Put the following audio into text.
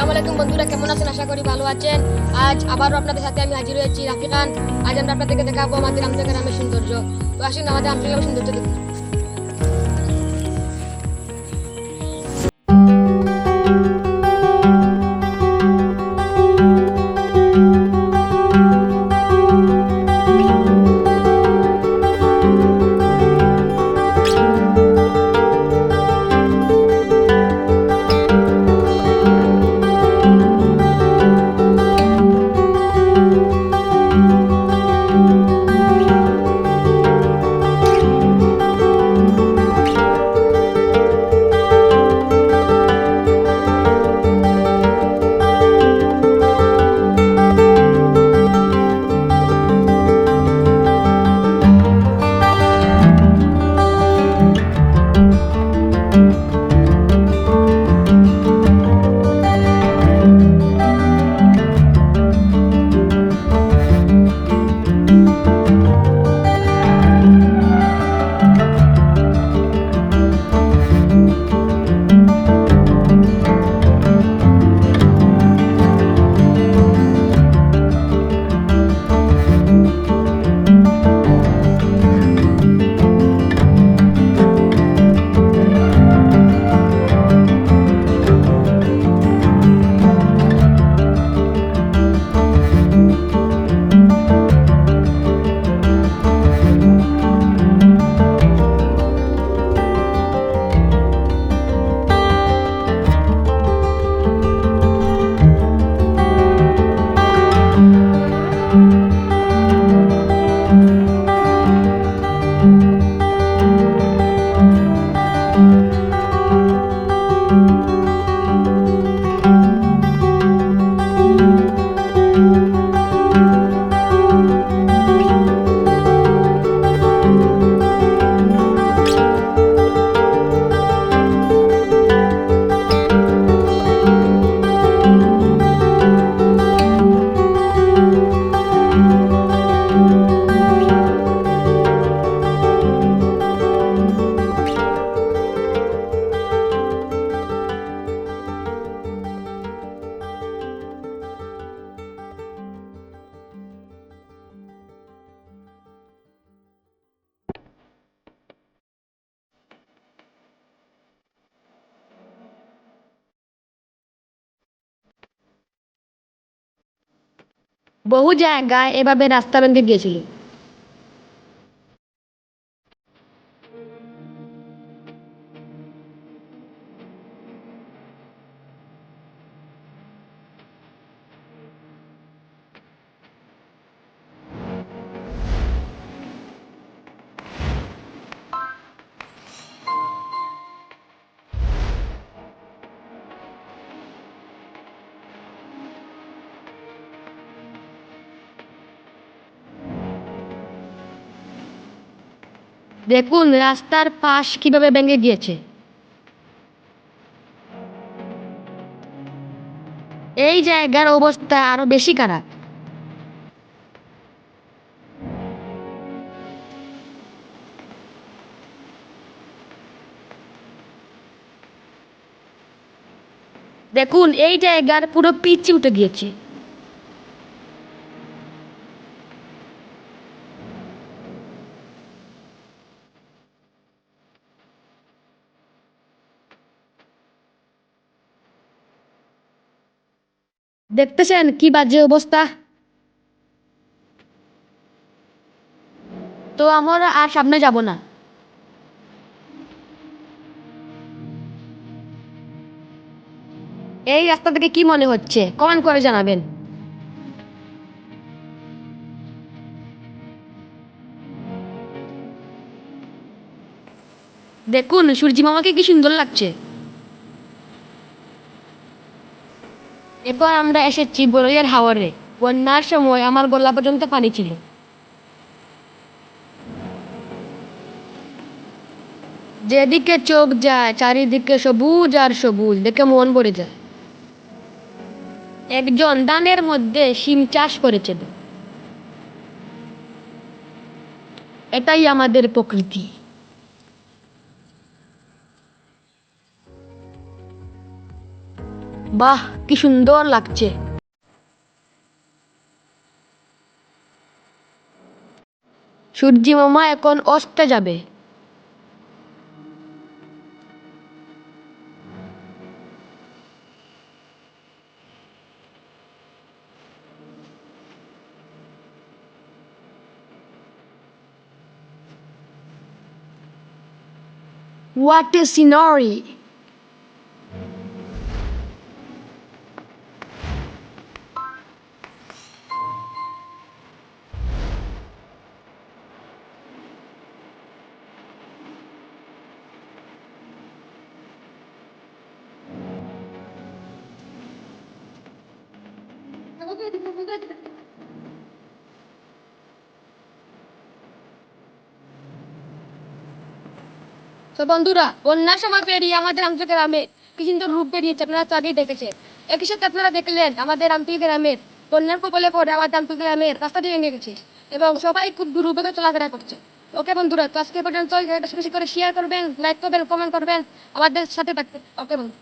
আসসালামু আলাইকুম বন্ধুরা, কেমন আছেন? আশা করি ভালো আছেন। আজ আবারও আপনাদের সাথে আমি হাজির হয়েছি, রাফি খান। আজ আমরা আপনাদেরকে দেখাবো আমাদের আমজা গ্রামের সৌন্দর্য। তো আসুন আমাদের আমজা গ্রামের সৌন্দর্য দেখুন। বহু জায়গায় এভাবে রাস্তা ভেঙে গিয়েছিল। দেখুন রাস্তার পাশ কিভাবে ভেঙে গিয়েছে। এই জায়গার অবস্থা আরো বেশি খারাপ। দেখুন এই জায়গার পুরো পিচ উঠে গিয়েছে। দেখতেছেন কি বাজে অবস্থা। তো আমরা আর সামনে যাব না। এই রাস্তা থেকে কি মনে হচ্ছে কমেন্ট করে জানাবেন। দেখুন সূর্যি মামাকে কি সুন্দর লাগছে। এরপর আমরা এসেছি বড়ইয়ের হাওরে। বন্যার সময় আমার গলা পর্যন্ত পানি ছিল। যেদিকে চোখ যায় চারিদিকে সবুজ আর সবুজ, দেখে মন ভরে যায়। একজন ধানের মধ্যে শিম চাষ করেছেন। এটাই আমাদের প্রকৃতি। বাহ, কি সুন্দর লাগছে। সূর্যি মামা এখন অস্তে যাবে। What a scenery! তো বন্ধুরা, বন্যার সময় পেরিয়ে আমাদের আমচা গ্রামে কি সুন্দর রূপ বেরিয়েছে, আপনারা তো আগেই দেখেছেন। একই সাথে আপনারা দেখলেন আমাদের আমচা গ্রামের বন্যার কবলে পড়ে আমাদের আমচা গ্রামের রাস্তাটি ভেঙে গেছে এবং সবাই খুব দুর্ভোগে চলাফেরা করছে। ওকে বন্ধুরা, তো আজকে পর্যন্ত বেশি বেশি করে শেয়ার করবেন, লাইক করবেন, কমেন্ট করবেন, আমাদের সাথে থাকবেন। ওকে বন্ধু,